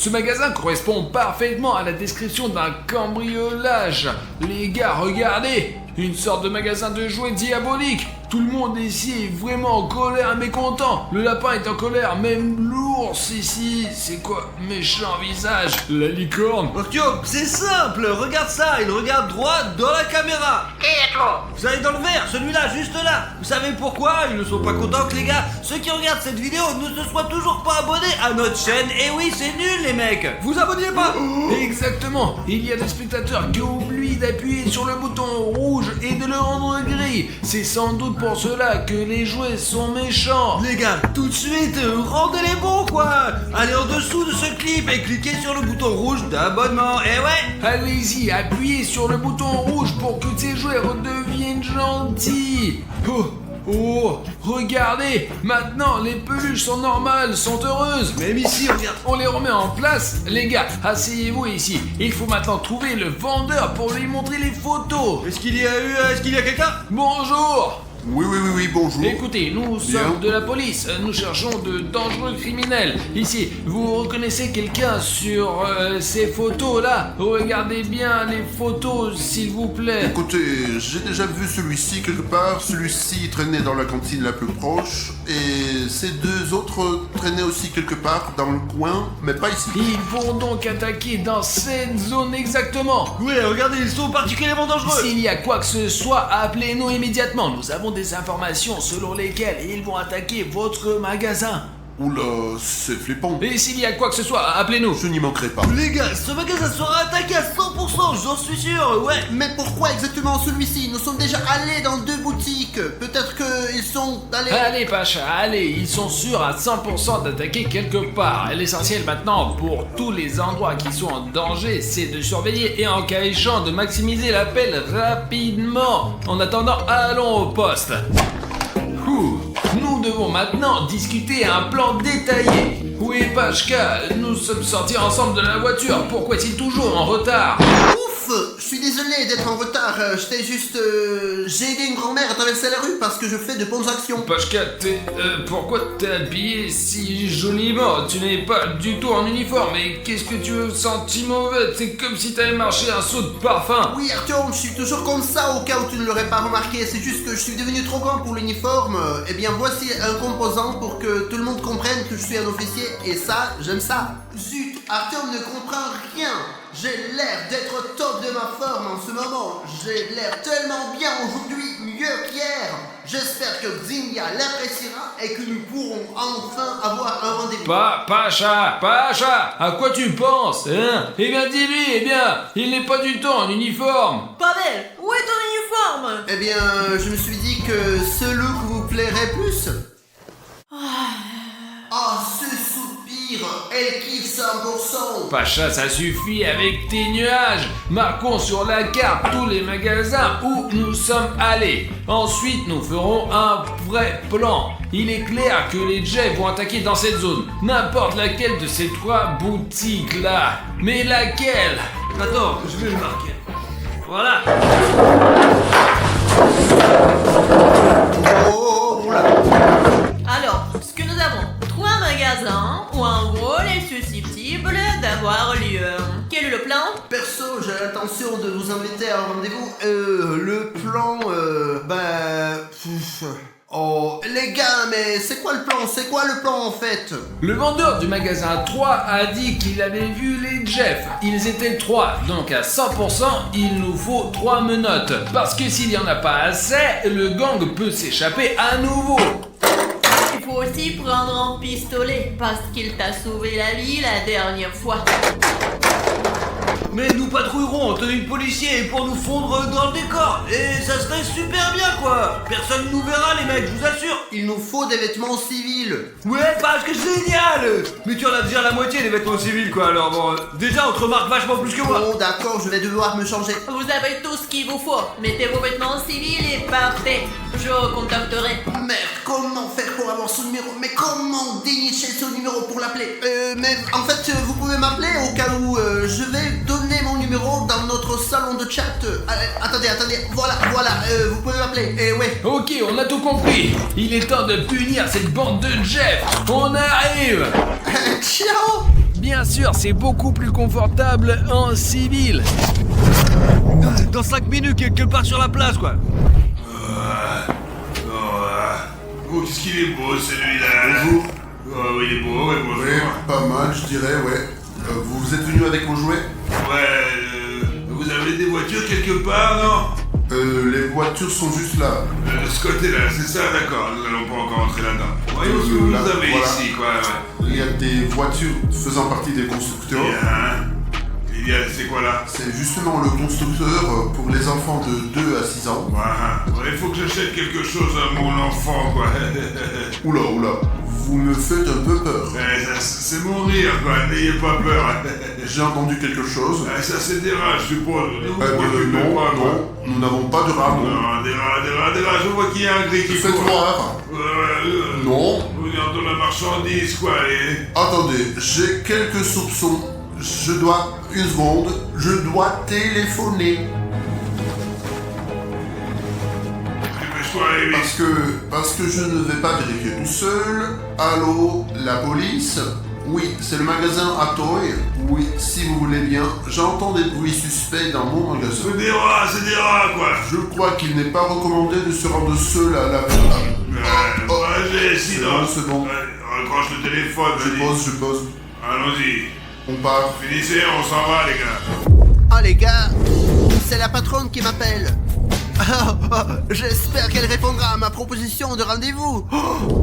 Ce magasin correspond parfaitement à la description d'un cambriolage. Les gars, regardez! Une sorte de magasin de jouets diabolique. Tout le monde ici est vraiment en colère et mécontent. Le lapin est en colère, même l'ours ici. C'est quoi? Méchant visage. La licorne. Artyom, c'est simple, regarde ça, il regarde droit dans la caméra. Vous allez dans le vert, celui-là, juste là. Vous savez pourquoi ils ne sont pas contents que les gars, ceux qui regardent cette vidéo, ne se soient toujours pas abonnés à notre chaîne. Et oui, c'est nul les mecs. Vous abonnez pas? Exactement. Il y a des spectateurs qui oublient d'appuyer sur le bouton rouge et de le rendre gris. C'est sans doute pour cela que les jouets sont méchants. Les gars, tout de suite, rendez-les bons quoi. Allez en dessous de ce clip et cliquez sur le bouton rouge d'abonnement. Et ouais. Allez-y, appuyez sur le bouton rouge pour que ces jouets redeviennent gentils. Oh, regardez, maintenant les peluches sont normales, sont heureuses. Même ici, regarde. On les remet en place. Les gars, asseyez-vous ici. Il faut maintenant trouver le vendeur pour lui montrer les photos. Est-ce qu'il y a quelqu'un? Bonjour. Oui, bonjour. Écoutez, nous sommes de la police. Nous cherchons de dangereux criminels. Ici, vous reconnaissez quelqu'un sur ces photos-là? Regardez bien les photos, s'il vous plaît. Écoutez, j'ai déjà vu celui-ci quelque part. Celui-ci traînait dans la cantine la plus proche. Et ces deux autres traînaient aussi quelque part dans le coin, mais pas ici. Ils vont donc attaquer dans cette zone exactement. Ouais, regardez, ils sont particulièrement dangereux. S'il y a quoi que ce soit, appelez-nous immédiatement. Nous avons des informations selon lesquelles ils vont attaquer votre magasin. Oula, c'est flippant. Et s'il y a quoi que ce soit, appelez-nous. Je n'y manquerai pas. Les gars, ce magasin sera attaqué à 100%, j'en suis sûr, ouais. Mais pourquoi exactement celui-ci? Nous sommes déjà allés dans 2 boutiques. Peut-être qu'ils sont allés... Allez Pacha, allez, ils sont sûrs à 100% d'attaquer quelque part. L'essentiel maintenant pour tous les endroits qui sont en danger, c'est de surveiller et en cas échéant de maximiser l'appel rapidement. En attendant, allons au poste. Nous devons maintenant discuter un plan détaillé. Où est Pachka? Nous sommes sortis ensemble de la voiture. Pourquoi est-il toujours en retard? Ouf! Je suis désolé d'être en retard. J'étais juste... J'ai aidé une grand-mère à traverser la rue parce que je fais de bonnes actions. Pachka, pourquoi t'es habillé si joliment? Tu n'es pas du tout en uniforme. Et qu'est-ce que tu veux sentir mauvais? C'est comme si t'avais marché un saut de parfum. Oui, Artyom, je suis toujours comme ça au cas où tu ne l'aurais pas remarqué. C'est juste que je suis devenu trop grand pour l'uniforme. Eh bien, voici un composant pour que tout le monde comprenne que je suis un officier. Et ça, j'aime ça. Zut, Artyom ne comprend rien. J'ai l'air d'être au top de ma forme en ce moment. J'ai l'air tellement bien aujourd'hui, mieux qu'hier. J'espère que Xingya l'appréciera et que nous pourrons enfin avoir un rendez-vous. Pacha, à quoi tu penses, hein? Eh bien, dis-lui, il n'est pas du tout en uniforme. Pavel, où est ton uniforme? Eh bien, je me suis dit que ce look vous plairait plus. Ah, ce soupir, elle kiffe 100%. Pacha, ça suffit avec tes nuages. Marquons sur la carte tous les magasins où nous sommes allés. Ensuite, nous ferons un vrai plan. Il est clair que les Jets vont attaquer dans cette zone. N'importe laquelle de ces 3 boutiques-là. Mais laquelle? Attends, je vais le marquer. Voilà. Oh là. Alors, ce que nous avons, 3 magasins où un vol est susceptible d'avoir lieu. Quel est le plan? Perso, j'ai l'intention de vous inviter à un rendez-vous. Le plan, Oh, les gars, mais c'est quoi le plan? C'est quoi le plan en fait? Le vendeur du magasin 3 a dit qu'il avait vu les Jeffs. Ils étaient 3, donc à 100%, il nous faut 3 menottes. Parce que s'il n'y en a pas assez, le gang peut s'échapper à nouveau. Il faut aussi prendre un pistolet parce qu'il t'a sauvé la vie la dernière fois. Mais nous patrouillerons en tenue de policier pour nous fondre dans le décor. Et ça serait super bien quoi. Personne nous verra les mecs, je vous assure. Il nous faut des vêtements civils. Ouais, parce que génial. Mais tu en as déjà la moitié des vêtements civils quoi. Alors bon, déjà on te remarque vachement plus que moi. Bon, d'accord, je vais devoir me changer. Vous avez tout ce qu'il vous faut. Mettez vos vêtements civils et partez. Je vous contacterai. Merde, comment faire pour avoir son numéro? Mais comment dénicher son numéro pour l'appeler? Mais en fait, vous pouvez m'appeler au cas où je vais donner mon numéro dans notre salon de chat. Attendez, voilà, vous pouvez m'appeler. Ouais. Ok, on a tout compris. Il est temps de punir cette bande de Jeff. On arrive. Ciao. Bien sûr, c'est beaucoup plus confortable en civil. Dans 5 minutes, quelque part sur la place, quoi. Oh, qu'est-ce qu'il est beau celui-là. Bonjour. Oh, il est beau, ouais, bonjour. Ouais, pas mal, je dirais, ouais. Vous êtes venu avec vos jouets? Ouais, vous avez des voitures quelque part, non? Les voitures sont juste là. De ce côté-là, c'est ça, d'accord. Nous n'allons pas encore entrer là-dedans. Voyons ce que vous Là, avez voilà. ici, quoi. Ouais. Il y a des voitures faisant partie des constructeurs. C'est quoi là? C'est justement le constructeur pour les enfants de 2 à 6 ans. Ouais, il faut que j'achète quelque chose à mon enfant, quoi. Oula, oula, vous me faites un peu peur. Ouais, c'est mon rire, quoi. N'ayez pas peur. J'ai entendu quelque chose. Ça, c'est des rats, je suppose. Ne vous préoccupez Non, pas, quoi. non, nous n'avons pas de rats, non. Non, des rats, je vois qu'il y a un gris qui Faites court. voir. Non. Regardons la marchandise, quoi, et... Attendez, j'ai quelques soupçons. Je dois... Une seconde. Je dois téléphoner. Dépêche-toi, Amy. Parce que je ne vais pas vérifier tout seul. Allô, la police? Oui, c'est le magasin Atoy. Oui, si vous voulez bien. J'entends des bruits suspects dans mon magasin. C'est des rats, quoi. Je crois qu'il n'est pas recommandé de se rendre seul à la... J'ai sinon. C'est bon. Raccroche le téléphone, Je pose. Allons-y. On part. Finissez, on s'en va, les gars. Ah les gars, c'est la patronne qui m'appelle. J'espère qu'elle répondra à ma proposition de rendez-vous.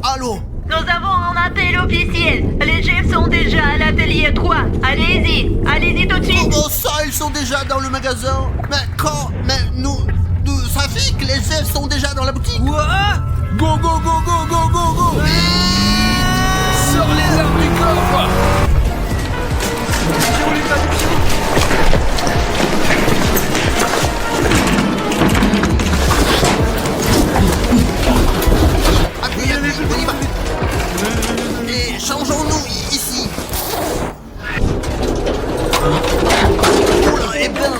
Allô? Nous avons un appel officiel. Les chefs sont déjà à l'atelier 3. Allez-y tout de suite. Comment ça, ils sont déjà dans le magasin? Mais nous ça fait que les chefs sont déjà dans la boutique. Quoi? Go, go, go, go, go, go, go. Sors les armes du coffre. Appuyez, on y va. Et changeons-nous ici. Oula, eh ben.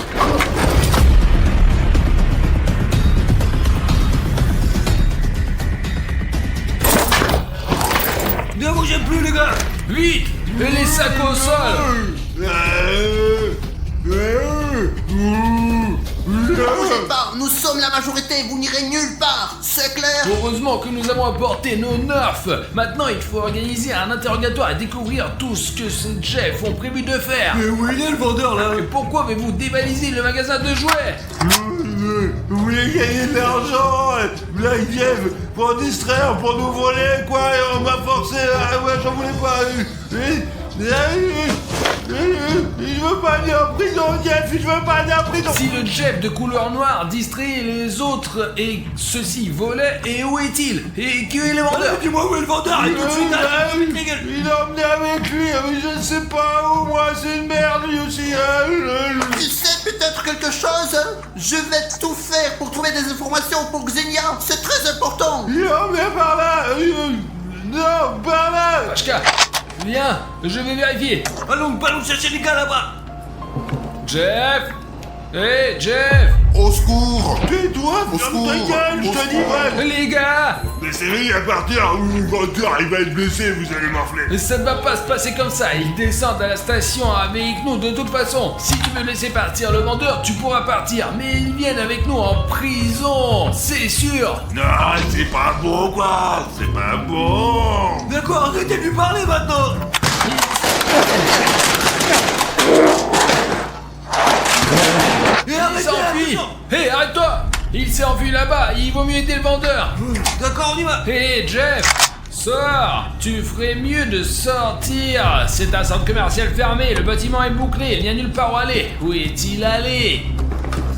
Ne bougez plus, les gars. Vite. Et les sacs au sol. Ne bougez pas, nous sommes la majorité, vous n'irez nulle part, c'est clair? Heureusement que nous avons apporté nos nerfs. Maintenant, il faut organiser un interrogatoire et découvrir tout ce que ces chefs ont prévu de faire. Mais où il est le vendeur, là? Et pourquoi avez-vous dévalisé le magasin de jouets? Vous voulez gagner de l'argent? Là, ils viennent pour distraire, pour nous voler, quoi, et on m'a forcé. Ah ouais, j'en voulais pas. Je veux pas aller en prison, Jeff, je veux pas aller en prison. Si le Jeff de couleur noire distrait les autres et ceux-ci volaient, et où est-il? Et qui est le vendeur? Dis-moi où est le vendeur, et tout de suite, les gars. Il a emmené avec lui, mais je ne sais pas où, moi, c'est une merde, lui aussi. Tu sais peut-être quelque chose? Je vais tout faire pour trouver des informations pour Xenia, c'est très important. Il a emmené par là. Non, par là. Pachka, viens, je vais vérifier. Allons chercher les gars là-bas. Jeff? Hé, Jeff? Au secours! Tais-toi, Au ferme ta secours. gueule, je te dis, ouais. Les gars! Laissez-le à partir, ou le vendeur, il va être blessé, vous allez m'enfler. Ça ne va pas se passer comme ça, ils descendent à la station avec nous de toute façon. Si tu veux laisser partir le vendeur, tu pourras partir, mais ils viennent avec nous en prison, c'est sûr. Non, c'est pas bon, quoi. C'est pas bon. D'accord, arrêtez de lui parler maintenant. Et Il arrêtez, s'enfuit. attention. Hé, arrête-toi. Il s'est enfui là-bas, il vaut mieux aider le vendeur. D'accord, on y va. Hé, Jeff, sors. Tu ferais mieux de sortir. C'est un centre commercial fermé, le bâtiment est bouclé, il n'y a nulle part où aller. Où est-il allé?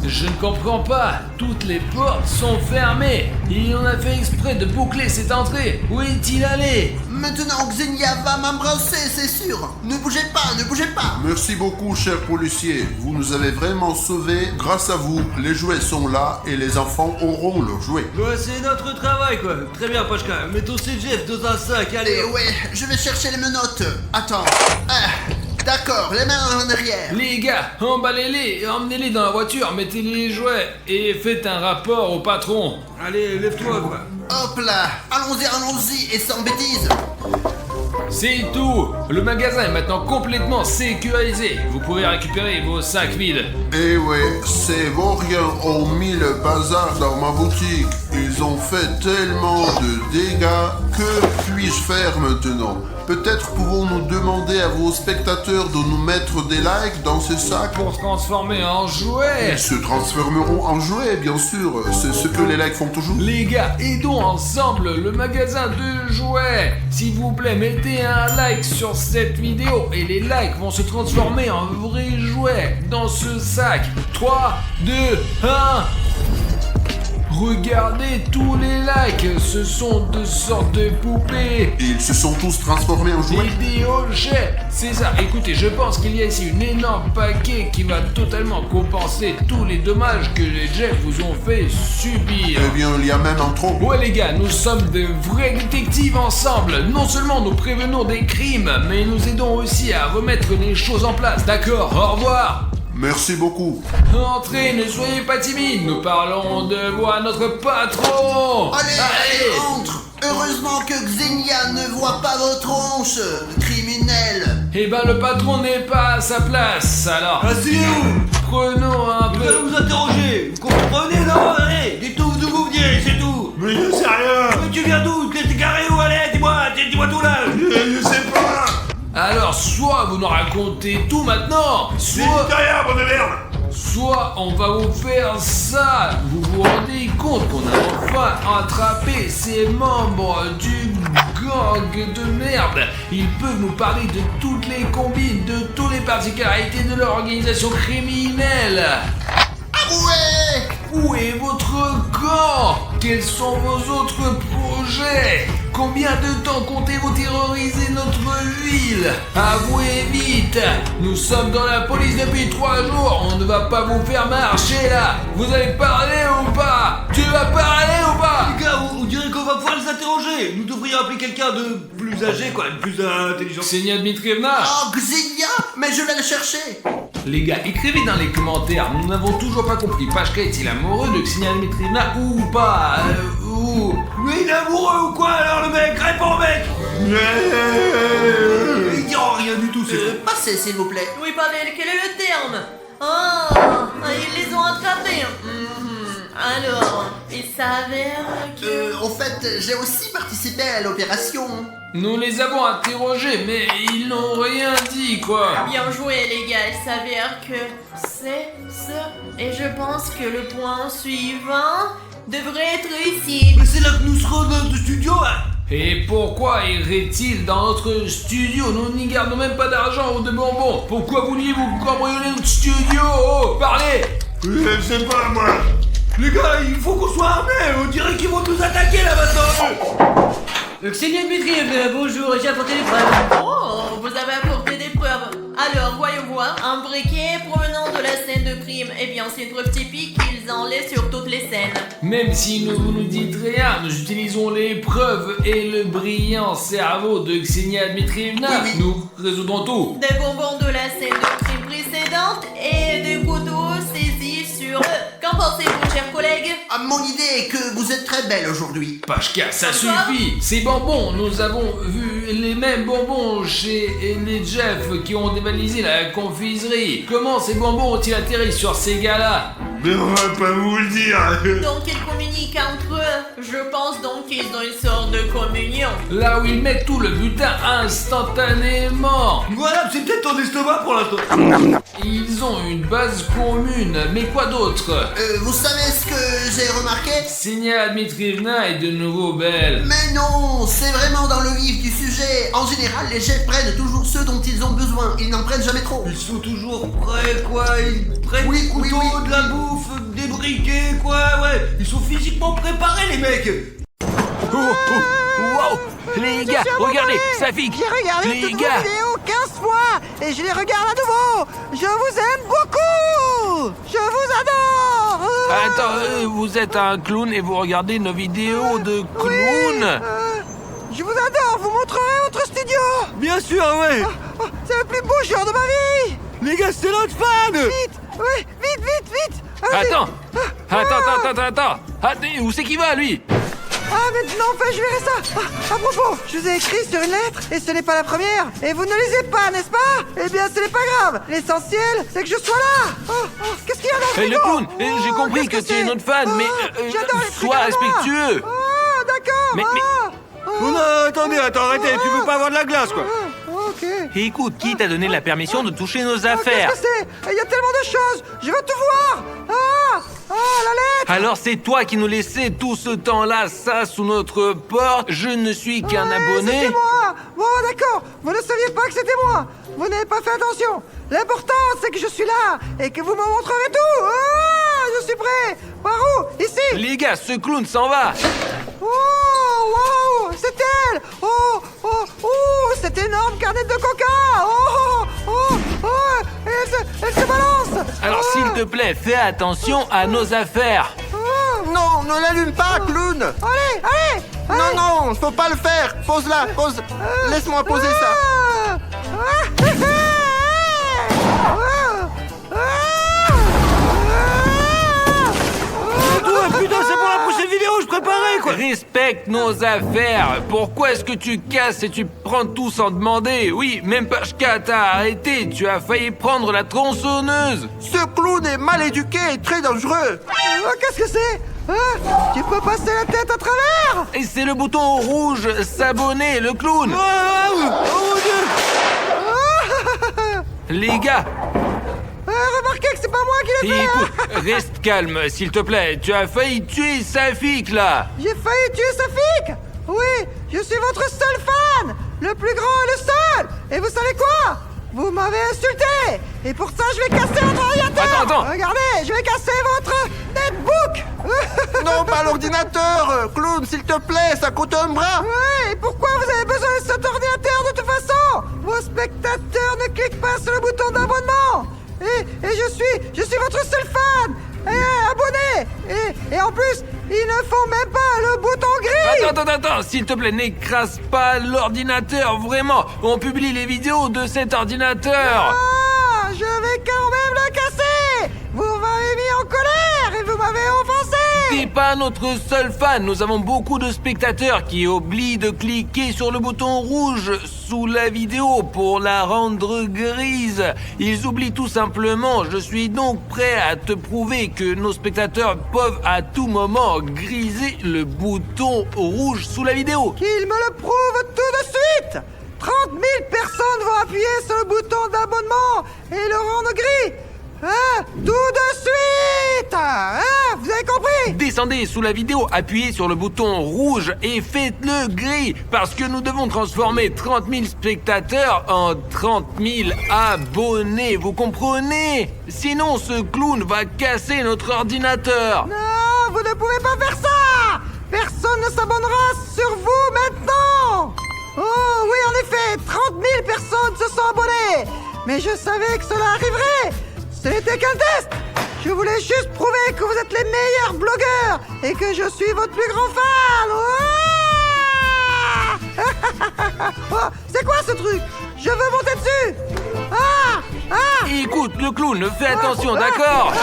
Je ne comprends pas, toutes les portes sont fermées. Et on a fait exprès de boucler cette entrée. Où est-il allé? Maintenant Xenia va m'embrasser, c'est sûr. Ne bougez pas, ne bougez pas. Merci beaucoup, cher policier. Vous nous avez vraiment sauvés. Grâce à vous, les jouets sont là et les enfants auront leurs jouets. Ouais, c'est notre travail, quoi. Très bien, Pachka. Mettons ces Jeff dans un sac, allez. Et ouais, je vais chercher les menottes. Attends. D'accord, les mains en arrière. Les gars, emballez-les et emmenez-les dans la voiture, mettez-les les jouets et faites un rapport au patron. Allez, lève-toi, quoi. Hop là, allons-y, et sans bêtises. C'est tout. Le magasin est maintenant complètement sécurisé. Vous pouvez récupérer vos sacs vides. Eh ouais, ces vauriens ont mis le bazar dans ma boutique. Ils ont fait tellement de dégâts. Que puis-je faire maintenant? Peut-être pouvons-nous demander à vos spectateurs de nous mettre des likes dans ces sacs? Pour se transformer en jouets. Ils se transformeront en jouets, bien sûr. C'est ce que les likes font toujours. Les gars, aidons ensemble le magasin de jouets. S'il vous plaît, mettez un like sur cette vidéo et les likes vont se transformer en vrais jouets dans ce sac. 3, 2, 1... Regardez tous les likes, ce sont de sortes de poupées. Ils se sont tous transformés en jouets. Des objets, c'est ça. Écoutez, je pense qu'il y a ici une énorme paquet qui va totalement compenser tous les dommages que les Jeff vous ont fait subir. Eh bien, il y a même un trop. Ouais les gars, nous sommes de vrais détectives ensemble. Non seulement nous prévenons des crimes, mais nous aidons aussi à remettre les choses en place. D'accord, au revoir. Merci beaucoup. Entrez, ne soyez pas timides, nous parlons de vous à notre patron. Allez, entre. Heureusement que Xenia ne voit pas vos tronches, criminel. Eh ben le patron n'est pas à sa place, alors Asseyez-vous. prenons un Vous peu... allez vous interroger. Vous comprenez, non? Allez, dites-nous d'où vous venez, c'est tout. Mais je sais rien. Mais tu viens d'où? T'es garé où? Allez, dis-moi tout là. Je sais pas. Alors soit vous nous racontez tout maintenant, C'est rien, bon de merde. soit on va vous faire ça. Vous vous rendez compte qu'on a enfin attrapé ces membres du gang de merde. Ils peuvent nous parler de toutes les combines, de toutes les particularités de leur organisation criminelle. Ah ouais. Où est votre camp? Quels sont vos autres projets? Combien de temps comptez-vous terroriser notre ville? Avouez vite! Nous sommes dans la police depuis 3 jours, on ne va pas vous faire marcher là! Vous allez parler ou pas? Tu vas parler ou pas? Les gars, on dirait qu'on va pouvoir les interroger. Nous devrions appeler quelqu'un de plus âgé, quoi, de plus intelligent. Xenia Dmitrievna? Oh, Xenia. Mais je vais le chercher. Les gars, écrivez dans les commentaires, nous n'avons toujours pas compris. Pashka est-il amoureux de Xenia Dmitrievna ou pas? Mais il est amoureux ou quoi alors le mec? Réponds mec. Ils diront rien du tout, c'est Passez, s'il vous plaît. Oui, Pavel, quel est le terme? Ah, ils les ont attrapés. Alors, il s'avère que... Au fait, j'ai aussi participé à l'opération. Nous les avons interrogés, mais ils n'ont rien dit, quoi. Bien joué, les gars, il s'avère que c'est ça. Et je pense que le point suivant devrait être ici. Mais c'est là que nous serons dans notre studio, hein. Et pourquoi irait-il dans notre studio? Nous n'y gardons même pas d'argent ou de bonbons. Pourquoi vouliez-vous cambrioler notre studio? Oh, parlez! Je sais pas, moi. Les gars, il faut qu'on soit armés. On dirait qu'ils vont nous attaquer là maintenant. Xenia Dmitrievna, bonjour, j'ai apporté des preuves. Oh, vous avez apporté des preuves. Alors, voyons voir. Un briquet provenant de la scène de crime. Eh bien, c'est une preuve typique qu'ils en laissent sur toutes les scènes. Même si vous nous dites rien, nous utilisons les preuves et le brillant cerveau de Xenia Dmitrievna. Oui. Nous résoudrons tout. Des bonbons de la scène de crime précédente et des couteaux saisis sur eux. Qu'en pensez-vous, chers collègues? Ah, mon idée est que vous êtes très belle aujourd'hui. Pashka, ça Encore? suffit. Ces bonbons, nous avons vu les mêmes bonbons chez les Jeff qui ont dévalisé la confiserie. Comment ces bonbons ont-ils atterri sur ces gars-là? Mais on va pas vous le dire. Donc ils communiquent entre eux. Je pense donc qu'ils ont une sorte de communion. Là où ils mettent tout le butin instantanément. Voilà, c'est peut-être ton estomac pour l'instant. Ils ont une base commune, mais quoi d'autre? Vous savez ce que j'ai remarqué? Xenia Dmitrievna est de nouveau belle. Mais non, c'est vraiment dans le vif du sujet. En général, les jets prennent toujours ceux dont ils ont besoin. Ils n'en prennent jamais trop. Ils sont toujours prêts, quoi. Ils prennent Oui, des oui, couteaux, oui. de la bouffe, des briquets, quoi. Ouais, ils sont physiquement préparés, les mecs. Wow! Les gars, regardez, ça pique! J'ai regardé Les toutes vos gars! vidéos 15 fois et je les regarde à nouveau. Je vous aime beaucoup. Je vous adore. Attends, vous êtes un clown et vous regardez nos vidéos de clown? Je vous adore. Vous montrerez votre studio. Bien sûr, ouais. Oh, c'est le plus beau jour de ma vie. Les gars, c'est notre fan. Vite, oui, vite. Allez. Attends! Attends! Où c'est qu'il va, lui? Ah, maintenant, enfin, je verrai ça. À propos, je vous ai écrit sur une lettre, et ce n'est pas la première. Et vous ne lisez pas, n'est-ce pas? Eh bien, ce n'est pas grave. L'essentiel, c'est que je sois là. Qu'est-ce qu'il y a dans le frigo? Le clown, j'ai compris que qu'est-ce tu es c'est? notre fan, mais J'adore les trucs sois à moi. respectueux. D'accord. Mais- Oh non, attendez, arrêtez, tu veux pas avoir de la glace, quoi. Ok. Écoute, qui t'a donné la permission de toucher nos Qu'est-ce affaires? que c'est? Il y a tellement de choses. Je veux tout voir. La lettre. Alors c'est toi qui nous laissais tout ce temps-là, ça, sous notre porte? Je ne suis qu'un Ouais, abonné? C'était moi. Bon, d'accord. Vous ne saviez pas que c'était moi. Vous n'avez pas fait attention. L'important, c'est que je suis là et que vous me montrerez tout. Je suis prêt. Par où? Ici. Les gars, ce clown s'en va. Oh, wow, c'est elle. Cette énorme canette de coca. Elle se balance. Alors s'il te plaît, fais attention à nos affaires. Non, ne l'allume pas, clown. Allez. Non, faut pas le faire. Pose-la, pose. Laisse-moi poser ça. Putain, c'est pour la prochaine vidéo, je préparais, quoi. Respecte nos affaires. Pourquoi est-ce que tu casses et tu prends tout sans demander? Oui, même Pashka t'a arrêté. Tu as failli prendre la tronçonneuse. Ce clown est mal éduqué et très dangereux. Qu'est-ce que c'est? Tu peux passer la tête à travers. Et c'est le bouton rouge, s'abonner, le clown. Oh mon Dieu. Les gars, Remarquez que c'est pas moi qui l'ai fait. écoute, reste calme, s'il te plaît. Tu as failli tuer Safik, là. J'ai failli tuer Safik. Oui, je suis votre seul fan. Le plus grand et le seul. Et vous savez quoi? Vous m'avez insulté. Et pour ça, je vais casser votre ordinateur. Attends. Regardez, je vais casser votre netbook. Non, pas l'ordinateur. Clown, s'il te plaît, ça coûte un bras. Ouais, et pourquoi vous avez besoin de cet ordinateur de toute façon? Vos spectateurs ne cliquent pas sur le bouton d'abonnement. Et je suis votre seul fan. Abonné. Et en plus, ils ne font même pas le bouton gris. Attends, s'il te plaît, n'écrase pas l'ordinateur, vraiment. On publie les vidéos de cet ordinateur. Je vais quand même le casser. Vous m'avez mis en colère et vous m'avez offensé. T'es pas notre seul fan. Nous avons beaucoup de spectateurs qui oublient de cliquer sur le bouton rouge sous la vidéo pour la rendre grise. Ils oublient tout simplement. Je suis donc prêt à te prouver que nos spectateurs peuvent à tout moment griser le bouton rouge sous la vidéo. Qu'ils me le prouvent tout de suite. 30 000 personnes vont appuyer sur le bouton d'abonnement et le rendre gris. Tout de suite. Vous avez compris? Descendez sous la vidéo, appuyez sur le bouton rouge et faites-le gris parce que nous devons transformer 30 000 spectateurs en 30 000 abonnés, vous comprenez? Sinon ce clown va casser notre ordinateur. Non, vous ne pouvez pas faire ça. Personne ne s'abonnera sur vous maintenant. Oh oui, en effet, 30 000 personnes se sont abonnées. Mais je savais que cela arriverait. Ce n'était qu'un test. Je voulais juste prouver que vous êtes les meilleurs blogueurs et que je suis votre plus grand fan. C'est quoi ce truc? Je veux monter dessus. Écoute, le clown, fais attention, d'accord?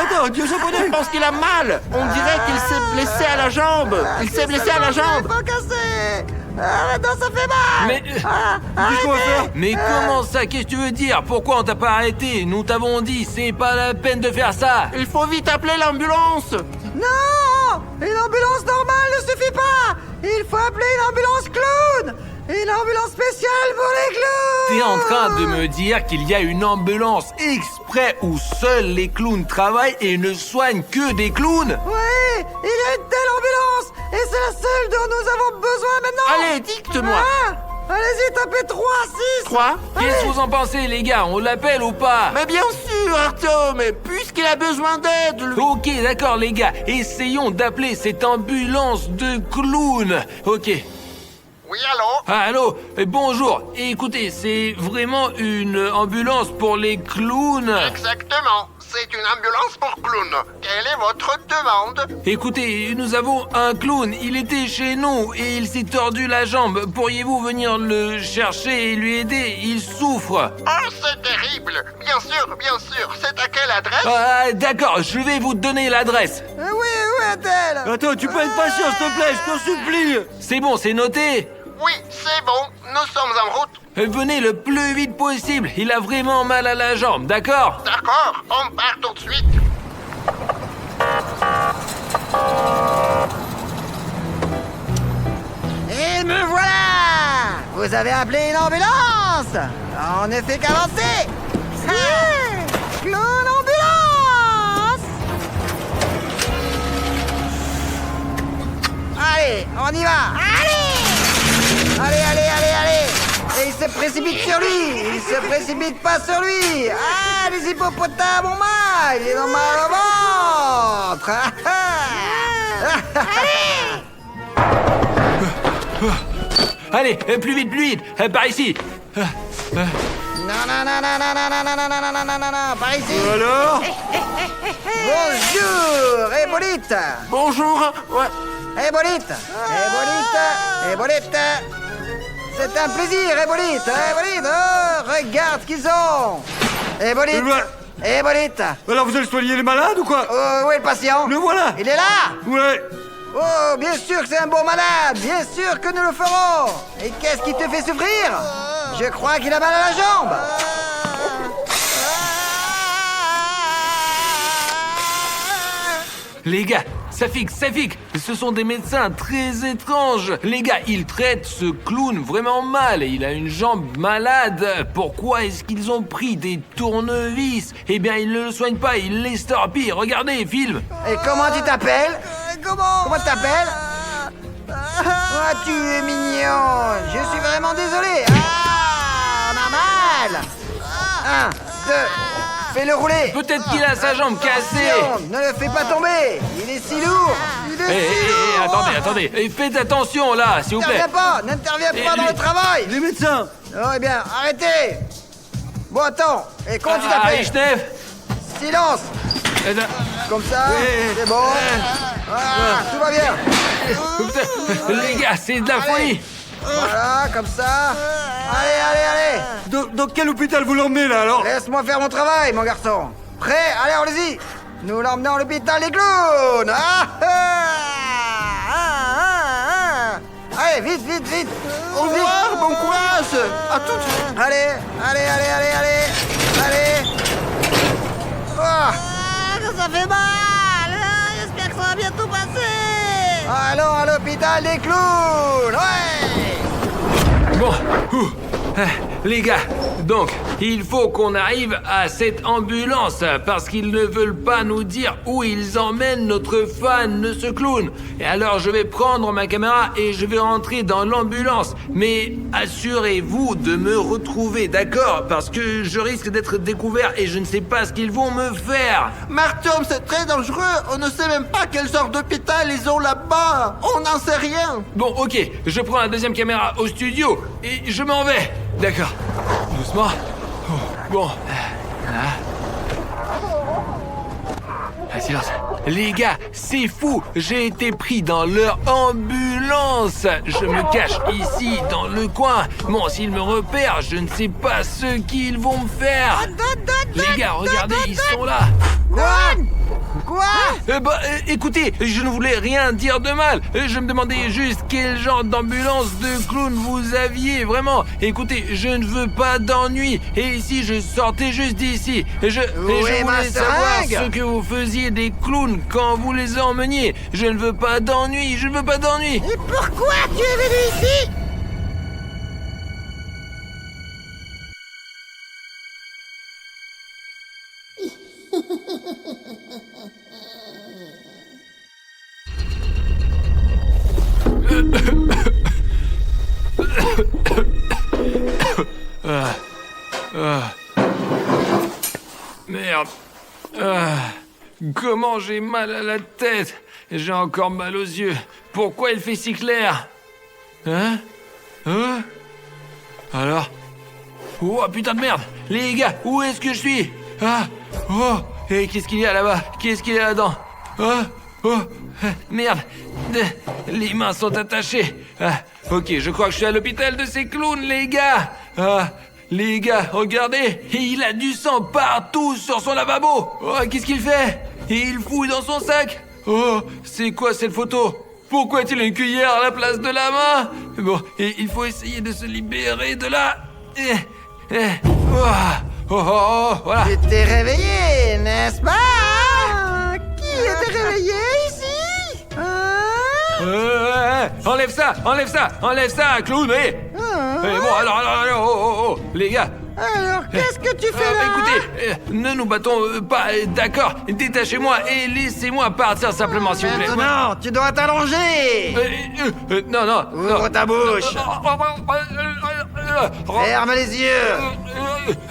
Attends, Dieu japonais. Je pense qu'il a mal. On dirait qu'il s'est blessé à la jambe. Il s'est blessé à la jambe. Pas cassé. Maintenant ça fait mal. Mais... Qu'est-ce qu'on va faire? Mais comment ça? Qu'est-ce que tu veux dire? Pourquoi on t'a pas arrêté? Nous t'avons dit, c'est pas la peine de faire ça. Il faut vite appeler l'ambulance. Non! Une ambulance normale ne suffit pas. Il faut appeler une ambulance clown. Une ambulance spéciale pour les clowns. T'es en train de me dire qu'il y a une ambulance exprès où seuls les clowns travaillent et ne soignent que des clowns? Oui, il y a une telle ambulance et c'est la seule dont nous avons besoin maintenant. Allez, dicte-moi. Allez-y, tapez 3, 6. 3. Qu'est-ce que vous en pensez, les gars? On l'appelle ou pas? Mais bien sûr, Artyom, mais puisqu'il a besoin d'aide, lui. Ok, d'accord, les gars. Essayons d'appeler cette ambulance de clowns. Ok. Oui, allô? Allô, bonjour. Écoutez, c'est vraiment une ambulance pour les clowns. Exactement. C'est une ambulance pour clown. Quelle est votre demande? Écoutez, nous avons un clown. Il était chez nous et il s'est tordu la jambe. Pourriez-vous venir le chercher et lui aider? Il souffre. Oh, c'est terrible. terrible. Bien sûr. C'est à quelle adresse? Ah, d'accord, je vais vous donner l'adresse. Oui, est-elle? Attends, tu peux être patient, s'il te plaît, je t'en supplie. C'est bon, c'est noté. Oui, c'est bon. Nous sommes en route. Venez le plus vite possible. Il a vraiment mal à la jambe, d'accord? D'accord, on part tout de suite. Et me voilà! Vous avez appelé une ambulance? On ne fait qu'avancer! Clown ambulance! Allez, on y va! Allez! Et il se précipite sur lui! Il se précipite pas sur lui! Ah, les hippopotames ont mal! Ils ont mal au ventre! Allez, plus vite, par ici. Non, par ici! Alors? Bonjour, Hippolyte! Bonjour. Ouais. Hippolyte! C'est un plaisir, Hippolyte! Oh, regarde ce qu'ils ont! Hippolyte! Alors vous allez soigner les malades ou quoi? Oh, où est le patient? Le voilà. Il est là! Ouais. Oh, bien sûr que c'est un bon malade! Bien sûr que nous le ferons! Et qu'est-ce qui te fait souffrir? Je crois qu'il a mal à la jambe! Les gars, ça fixe. Ce sont des médecins très étranges. Les gars, ils traitent ce clown vraiment mal. Il a une jambe malade. Pourquoi est-ce qu'ils ont pris des tournevis? Eh bien, ils ne le soignent pas, ils l'estorpillent. Regardez, film. Et comment tu t'appelles? Comment tu t'appelles? Ah, tu es mignon! Je suis vraiment désolé! Ah, on a mal! 1, 2, fais-le rouler! Peut-être qu'il a sa jambe cassée. Attention, ne le fais pas tomber! Il est si lourd! Attendez. Faites attention, là, s'il vous plaît. N'interviens pas dans le travail! Les médecins. Oh, eh bien, arrêtez! Bon, attends, et comment tu t'appelles? Richnef. Silence! Comme ça, c'est bon. Ah, tout va bien. Les gars, c'est de la folie. Voilà, comme ça. Allez. Dans quel hôpital vous l'emmenez là alors? Laisse-moi faire mon travail, mon garçon. Prêt? Allez, allez-y. Nous l'emmenons à l'hôpital des clowns. Allez, vite. Au revoir, bon courage. À tout de suite. Allez. Oh. Ça fait mal. J'espère que ça va bientôt passer. Allons à l'hôpital des clowns. Ouais. Bon, les gars, donc, il faut qu'on arrive à cette ambulance parce qu'ils ne veulent pas nous dire où ils emmènent notre fan de ce clown. Et alors, je vais prendre ma caméra et je vais rentrer dans l'ambulance. Mais assurez-vous de me retrouver, d'accord? Parce que je risque d'être découvert et je ne sais pas ce qu'ils vont me faire. Martium, c'est très dangereux. On ne sait même pas quel genre d'hôpital ils ont là-bas. On n'en sait rien. Bon, ok, je prends la deuxième caméra au studio et je m'en vais. D'accord. Doucement. Oh, bon. Voilà. Silence. Les gars, c'est fou. J'ai été pris dans leur ambulance. Je me cache ici, dans le coin. Bon, s'ils me repèrent, je ne sais pas ce qu'ils vont me faire. Les gars, regardez, ils sont là. Quoi? Écoutez, je ne voulais rien dire de mal. Je me demandais juste quel genre d'ambulance de clown vous aviez, vraiment. Écoutez, je ne veux pas d'ennui. Et si je sortais juste d'ici, je voulais savoir ce que vous faisiez des clowns quand vous les emmeniez. Je ne veux pas d'ennui, Et pourquoi tu es venu ici? Merde. Comment j'ai mal à la tête? J'ai encore mal aux yeux. Pourquoi il fait si clair? Hein? Alors? Oh putain de merde! Les gars, où est-ce que je suis? Et qu'est-ce qu'il y a là-bas? Qu'est-ce qu'il y a là-dedans? Merde! Les mains sont attachées. Ok, je crois que je suis à l'hôpital de ces clowns, les gars. Les gars, regardez, il a du sang partout sur son lavabo. Oh, qu'est-ce qu'il fait? Il fouille dans son sac. Oh, c'est quoi cette photo? Pourquoi a-t-il une cuillère à la place de la main? Bon, et il faut essayer de se libérer de là. Voilà. Tu t'es réveillé, n'est-ce pas? Qui était réveillé ici? Enlève ça, clown, bon, alors, les gars. Alors, qu'est-ce que tu fais là? Écoutez, ne nous battons pas, d'accord? Détachez-moi et laissez-moi partir simplement, s'il vous plaît. Maintenant, tu dois t'allonger. Non. Ouvre ta bouche. Ferme les yeux.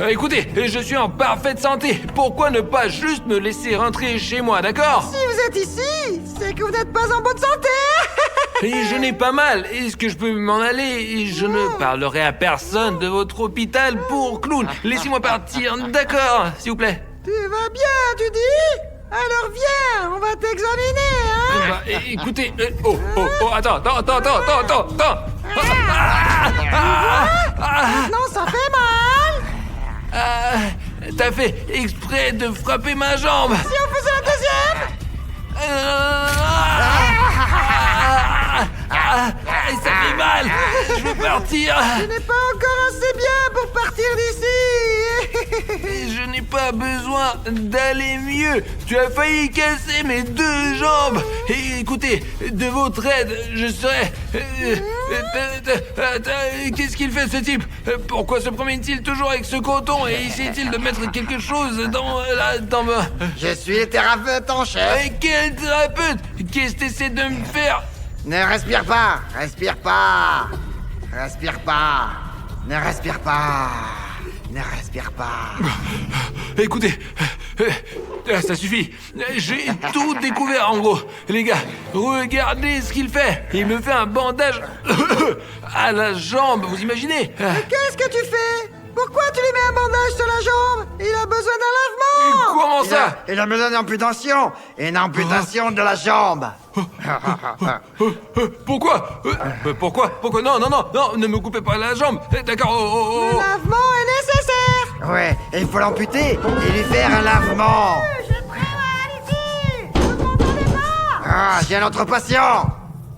Écoutez, je suis en parfaite santé. Pourquoi ne pas juste me laisser rentrer chez moi, d'accord? Si vous êtes ici, c'est que vous n'êtes pas en bonne santé. Et je n'ai pas mal. Est-ce que je peux m'en aller? Et je ne parlerai à personne de votre hôpital pour clown. Laissez-moi partir, d'accord, s'il vous plaît. Tu vas bien, tu dis? Alors viens, on va t'examiner, hein? Bah, écoutez, attends. Non, ça fait mal. T'as fait exprès de frapper ma jambe. Si on faisait la deuxième? Ça fait mal. Je veux partir. Tu n'es pas encore assez bien pour partir d'ici. Je n'ai pas besoin d'aller mieux. Tu as failli casser mes 2 jambes. Et écoutez, de votre aide, je serai... Qu'est-ce qu'il fait, ce type? Pourquoi se promène-t-il toujours avec ce coton et essaie-t-il de mettre quelque chose dans Je suis le thérapeute en chef. Et quel thérapeute? Qu'est-ce que t'essaies de me faire? Ne respire pas. Respire pas. Respire pas. Ne respire pas. Ne respire pas. Écoutez, ça suffit. J'ai tout découvert en gros. Les gars, regardez ce qu'il fait. Il me fait un bandage à la jambe, vous imaginez? Qu'est-ce que tu fais? Pourquoi tu lui mets un bandage sur la jambe? Il a besoin d'un lavement. Comment ça? Il a besoin d'amputation. Une amputation de la jambe. Pourquoi? Pourquoi? Non, ne me coupez pas la jambe. D'accord, Le lavement est nécessaire. Ouais, il faut l'amputer et lui faire un lavement. Je suis très mal ici. Vous m'entendez pas? Ah, j'ai un autre patient.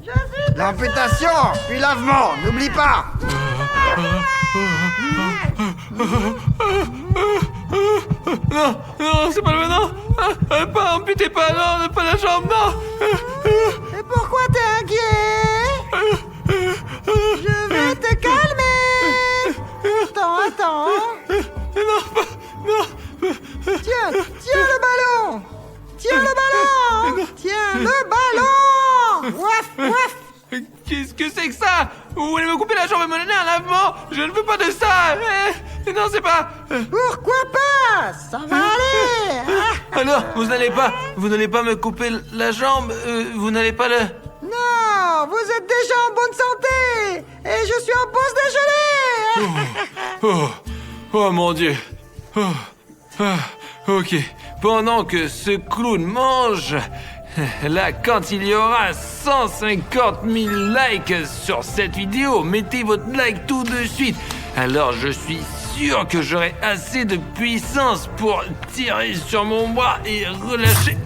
Je suis... L'amputation, puis lavement, n'oublie pas. Non, c'est pas le maintenant. Pas amputez pas, non, pas la jambe, non. Et pourquoi t'es inquiet? Je vais te calmer. Attends. Non. Tiens le ballon. Tiens le ballon. Ouaf. Qu'est-ce que c'est que ça? Vous voulez me couper la jambe et me donner un lavement? Je ne veux pas de ça. Non, c'est pas... Pourquoi pas? Ça va aller. Alors, vous n'allez pas me couper la jambe? Vous n'allez pas le... Non, vous êtes déjà en bonne santé. Et je suis en pause déjeuner. Oh mon Dieu. Ok. Pendant que ce clown mange... Là, quand il y aura 150 000 likes sur cette vidéo, mettez votre like tout de suite. Alors je suis sûr que j'aurai assez de puissance pour tirer sur mon bras et relâcher...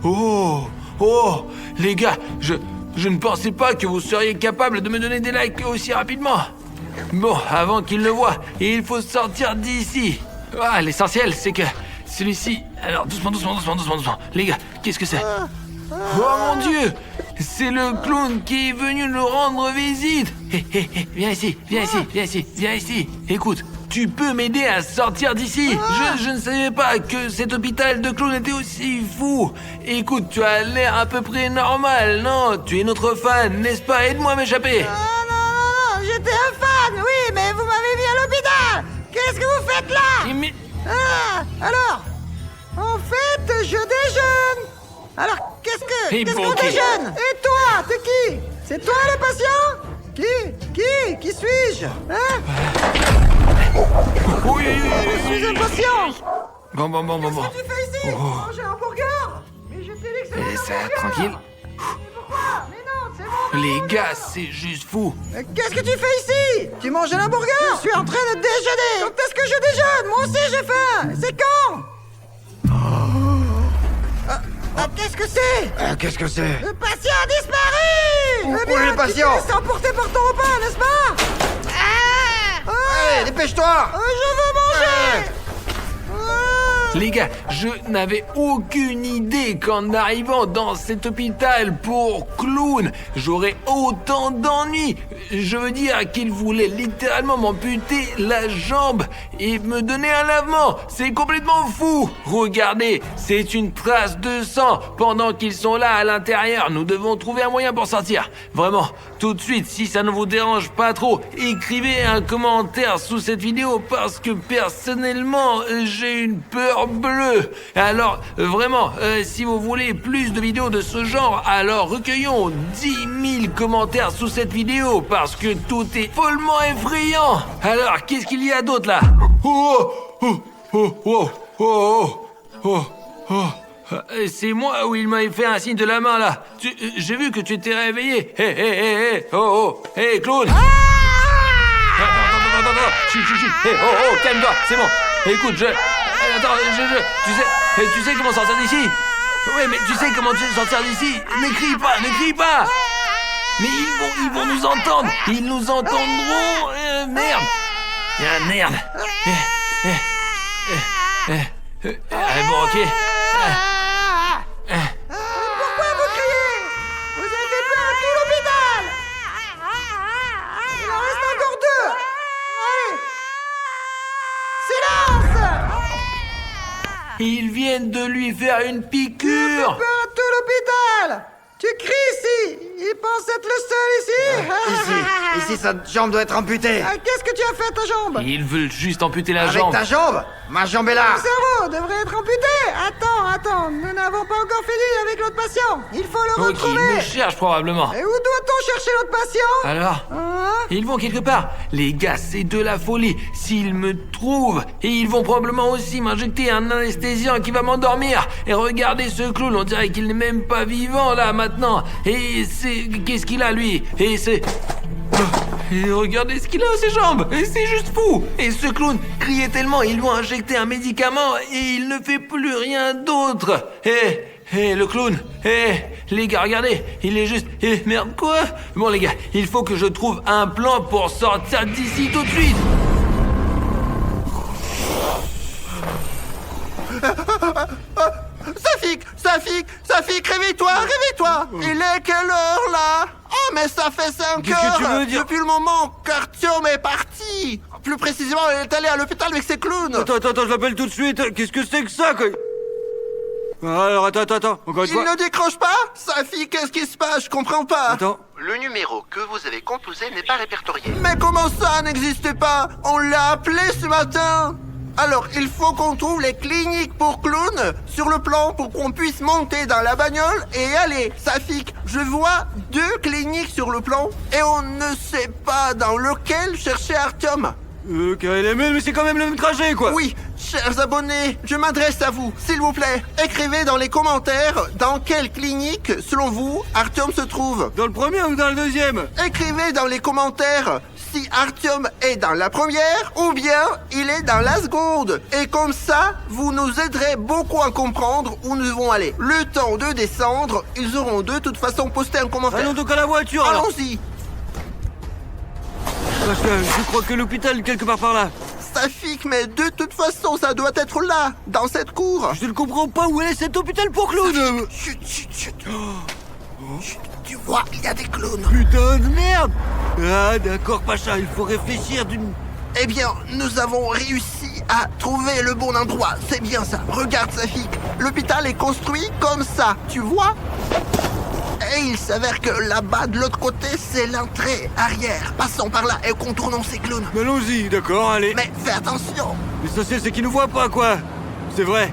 Oh, les gars, je ne pensais pas que vous seriez capable de me donner des likes aussi rapidement. Bon, avant qu'il le voie, il faut sortir d'ici. Ah, l'essentiel, c'est que celui-ci... Alors, doucement. Les gars, qu'est-ce que c'est? Oh mon Dieu! C'est le clown qui est venu nous rendre visite! Viens ici! Écoute, tu peux m'aider à sortir d'ici? Je ne savais pas que cet hôpital de clowns était aussi fou! Écoute, tu as l'air à peu près normal, non? Tu es notre fan, n'est-ce pas? Aide-moi à m'échapper! Non, j'étais un fan, oui, mais vous m'avez mis à l'hôpital! Qu'est-ce que vous faites là? Mais... alors, en fait, je déjeune! Alors, qu'est-ce qu'on déjeune? Et toi, t'es qui? C'est toi le patient? Qui suis-je? Hein? Oui. Je suis un patient! Bon. Qu'est-ce que tu fais ici? Manger un hamburger? Mais je t'ai dit que c'était un Et ça, hamburger. tranquille. Mais pourquoi? Mais non, Les gars, c'est juste fou. Qu'est-ce que tu fais ici? Tu manges un hamburger? Je suis en train de déjeuner. Quand est-ce que je déjeune? Moi aussi j'ai faim. C'est quand? Qu'est-ce que c'est? Qu'est-ce que c'est? Le patient a disparu! Où Eh bien, est le patient? Tu te laisses emporter par ton repas, n'est-ce pas? Allez, dépêche-toi! Je veux manger! Les gars, je n'avais aucune idée qu'en arrivant dans cet hôpital pour clown, j'aurais autant d'ennuis. Je veux dire qu'il voulait littéralement m'amputer la jambe et me donner un lavement. C'est complètement fou. Regardez, c'est une trace de sang. Pendant qu'ils sont là à l'intérieur, nous devons trouver un moyen pour sortir. Vraiment, tout de suite, si ça ne vous dérange pas trop, écrivez un commentaire sous cette vidéo parce que personnellement, j'ai une peur bleue. Alors, vraiment, si vous voulez plus de vidéos de ce genre, alors recueillons 10 000 commentaires sous cette vidéo parce que tout est follement effrayant. Alors, qu'est-ce qu'il y a d'autre là? C'est moi où il m'avait fait un signe de la main là. J'ai vu que tu t'es réveillé. Hé, clown. Attends. Chut. Calme-toi, c'est bon. Écoute, attends, tu sais comment sortir d'ici? Oui, mais tu sais comment sortir d'ici? Ne crie pas. Mais ils vont nous entendre. Ils nous entendront. Merde. Merde. Bon, ok. Pourquoi vous criez? Vous avez fait peur à tout l'hôpital! Il en reste encore 2! Allez! Silence! Ils viennent de lui faire une piqûre. Peur à tout l'hôpital! Tu cries ici! Il pense être le seul ici! Ici, sa jambe doit être amputée. Qu'est-ce que tu as fait à ta jambe? Ils veulent juste amputer la Avec jambe. ta jambe? Ma jambe est là. Ton cerveau devrait être amputé! Attends, nous n'avons pas encore fini avec l'autre patient! Il faut le Ok, retrouver! ils nous cherchent probablement. Et où doit-on chercher l'autre patient? Alors, Hein? ils vont quelque part. Les gars, c'est de la folie. S'ils me trouvent, et ils vont probablement aussi m'injecter un anesthésiant qui va m'endormir. Et regardez ce clown, on dirait qu'il n'est même pas vivant là maintenant. Et c'est... Qu'est-ce qu'il a lui? Et c'est... Et regardez ce qu'il a à ses jambes. Et c'est juste fou. Et ce clown criait tellement, ils lui ont injecté un médicament et il ne fait plus rien d'autre. Le clown. Les gars, regardez, il est juste... merde, quoi? Bon les gars, il faut que je trouve un plan pour sortir d'ici tout de suite. Safik, réveille-toi! Il est quelle heure là? Oh, mais ça fait 5 Qu'est-ce heures que tu veux dire? depuis le moment qu'Artyom est parti! Plus précisément, il est allé à l'hôpital avec ses clowns! Attends, je l'appelle tout de suite. Qu'est-ce que c'est que ça, quoi? Alors, attends. Encore une Il fois. ne décroche pas? Safik, qu'est-ce qui se passe? Je comprends pas! Attends. Le numéro que vous avez composé n'est pas répertorié. Mais comment ça n'existe pas? On l'a appelé ce matin! Alors, il faut qu'on trouve les cliniques pour clowns sur le plan pour qu'on puisse monter dans la bagnole et aller. Safik, je vois 2 cliniques sur le plan et on ne sait pas dans lequel chercher Artyom. Mais c'est quand même le même trajet, quoi. Oui, chers abonnés, je m'adresse à vous. S'il vous plaît, écrivez dans les commentaires dans quelle clinique, selon vous, Artyom se trouve. Dans le premier ou dans le deuxième? Écrivez dans les commentaires si Artyom est dans la première ou bien il est dans la seconde. Et comme ça, vous nous aiderez beaucoup à comprendre où nous devons aller. Le temps de descendre, ils auront de toute façon posté un commentaire. Allons donc à la voiture, alors. Allons-y. Parce que je crois que l'hôpital est quelque part par là. Safik, mais de toute façon, ça doit être là, dans cette cour. Je ne comprends pas où est cet hôpital pour clowns. Chut. Chut, tu vois, il y a des clowns. Putain de merde. Ah, d'accord, Pacha, il faut réfléchir d'une... Eh bien, nous avons réussi à trouver le bon endroit. C'est bien ça. Regarde, Safik. L'hôpital est construit comme ça, tu vois? Et il s'avère que là-bas, de l'autre côté, c'est l'entrée arrière. Passons par là et contournons ces clowns. Allons-y, d'accord, allez. Mais fais attention. L'essentiel, c'est qu'ils nous voient pas, quoi. C'est vrai.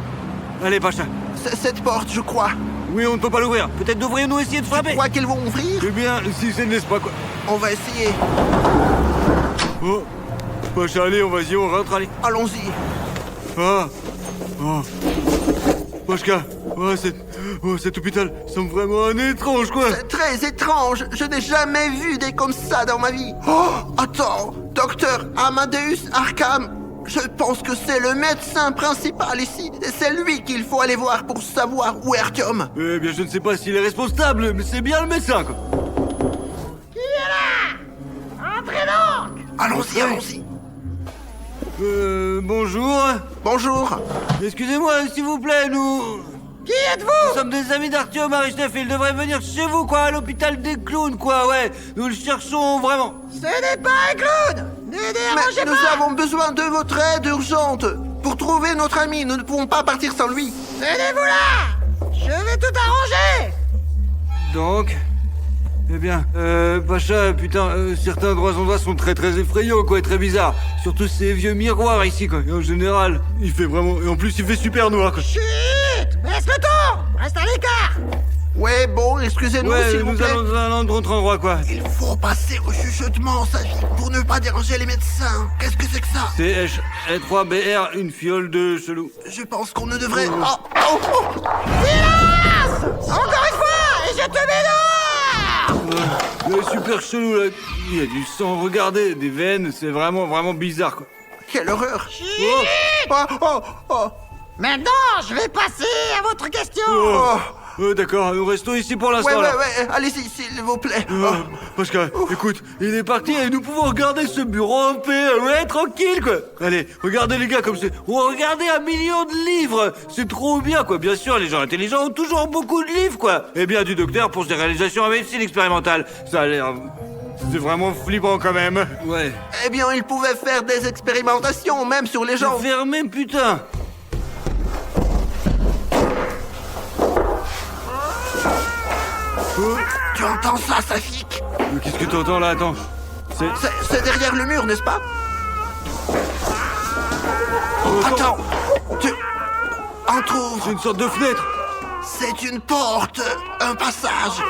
Allez, Pacha. C'est cette porte, je crois. Oui, on ne peut pas l'ouvrir. Peut-être devrions-nous essayer de Tu frapper. crois qu'ils vont ouvrir? Eh bien, si ça ne laisse pas, quoi. On va essayer. Oh. Pacha, allez, on rentre, allez. Allons-y. Ah. Pashka, cet hôpital semble vraiment un étrange, quoi. C'est très étrange. Je n'ai jamais vu des comme ça dans ma vie. Oh, attends, docteur Amadeus Arkham. Je pense que c'est le médecin principal ici. Et c'est lui qu'il faut aller voir pour savoir où est Artyom. Eh bien, je ne sais pas s'il est responsable, mais c'est bien le médecin, quoi. Qui est là? Entrez donc! Allons-y, allons-y. Bonjour. Bonjour. Excusez-moi, s'il vous plaît, nous Qui êtes-vous? sommes des amis d'Artyom Arichnev. Il devrait venir chez vous, quoi, à l'hôpital des clowns, quoi, ouais. Nous le cherchons vraiment. Ce n'est pas un clown! Ne dérangez Mais nous pas! avons besoin de votre aide urgente. Pour trouver notre ami, nous ne pouvons pas partir sans lui. Tenez-vous là! Je vais tout arranger! Donc... Eh bien, Pacha, putain, certains endroits sont très très effrayants, quoi, et très bizarres. Surtout ces vieux miroirs ici, quoi. Et en général, il fait vraiment... Et en plus, il fait super noir, quoi. Chut! Baisse le ton! Reste à l'écart! Ouais, bon, excusez-nous, Ouais, s'il vous nous plaît. allons dans un autre endroit, quoi. Il faut passer au chuchotement, ça, pour ne pas déranger les médecins. Qu'est-ce que c'est que ça? CH3BR, une fiole de chelou. Je pense qu'on ne devrait... Oh. Silence! Encore une fois! Et je te mets dehors! Il est super chelou, là. Il y a du sang, regardez, des veines, c'est vraiment, vraiment bizarre, quoi. Quelle horreur. Chut! Oh. Maintenant, je vais passer à votre question! D'accord, nous restons ici pour l'instant, là. Ouais, allez-y, s'il vous plaît. Pascal, écoute, il est parti et nous pouvons regarder ce bureau en paix, ouais, tranquille, quoi. Allez, regardez les gars comme c'est... Regardez 1 million de livres. C'est trop bien, quoi. Bien sûr, les gens intelligents ont toujours beaucoup de livres, quoi. Et bien du docteur pour ses réalisations en médecine expérimentale. Ça a l'air... C'est vraiment flippant, quand même. Ouais. Eh bien, il pouvait faire des expérimentations, même sur les gens. Fermé, putain. Tu entends ça, Safik? Qu'est-ce que t'entends, là? Attends. C'est derrière le mur, n'est-ce pas? Attends, entrouvre. C'est une sorte de fenêtre. C'est une porte, un passage.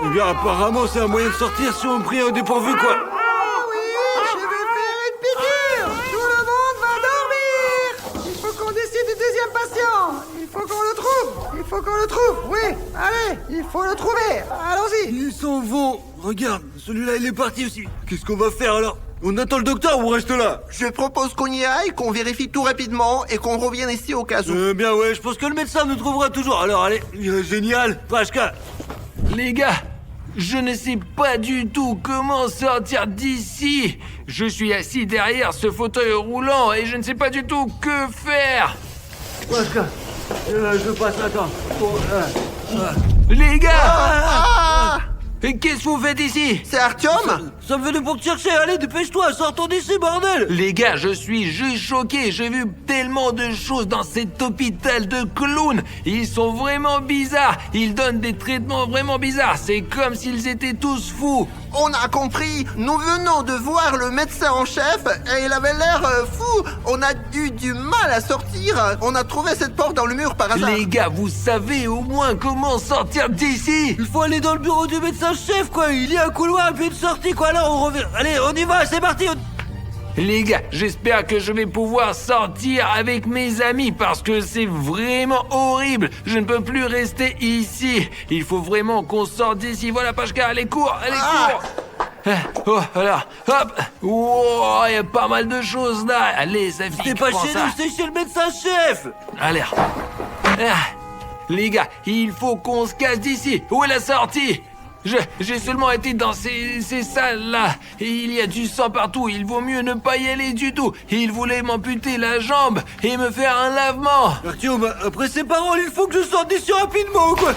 Eh bien, apparemment, c'est un moyen de sortir si on prie au dépourvu, quoi. Ah oui, je vais faire une piqûre! Tout le monde va dormir! Il faut qu'on décide du deuxième patient! Il faut qu'on le trouve! Oui, allez, il faut le trouver! Allons-y! Ils s'en vont. Regarde, celui-là, il est parti aussi. Qu'est-ce qu'on va faire, alors? On attend le docteur ou on reste là? Je propose qu'on y aille, qu'on vérifie tout rapidement et qu'on revienne ici au cas où. Bien, ouais, je pense que le médecin nous trouvera toujours. Alors, allez, génial, Pashka. Les gars, je ne sais pas du tout comment sortir d'ici. Je suis assis derrière ce fauteuil roulant et je ne sais pas du tout que faire. Pashka, je passe, attends. Les gars, et qu'est-ce que vous faites ici? C'est Artyom? Nous sommes venus pour te chercher, allez, dépêche-toi, sortons d'ici, bordel. Les gars, je suis juste choqué. J'ai vu tellement de choses dans cet hôpital de clowns. Ils sont vraiment bizarres. Ils donnent des traitements vraiment bizarres. C'est comme s'ils étaient tous fous. On a compris. Nous venons de voir le médecin en chef et il avait l'air fou. On a eu du mal à sortir. On a trouvé cette porte dans le mur par hasard. Les gars, vous savez au moins comment sortir d'ici? Il faut aller dans le bureau du médecin-chef, quoi. Il y a un couloir et puis une sortie, quoi. Alors, on revient. Allez, on y va, c'est parti. Les gars, j'espère que je vais pouvoir sortir avec mes amis parce que c'est vraiment horrible. Je ne peux plus rester ici. Il faut vraiment qu'on sorte d'ici. Voilà, Pashka, allez, cours, cours. Oh, voilà, hop. Wow, il y a pas mal de choses là. Allez, ça fait. C'est pas chez nous, c'est chez le médecin-chef. Allez. Les gars, il faut qu'on se casse d'ici. Où est la sortie? J'ai seulement été dans ces salles-là. Et il y a du sang partout. Il vaut mieux ne pas y aller du tout. Il voulait m'amputer la jambe et me faire un lavement. Artyom, après ces paroles, il faut que je sorte d'ici rapidement, quoi.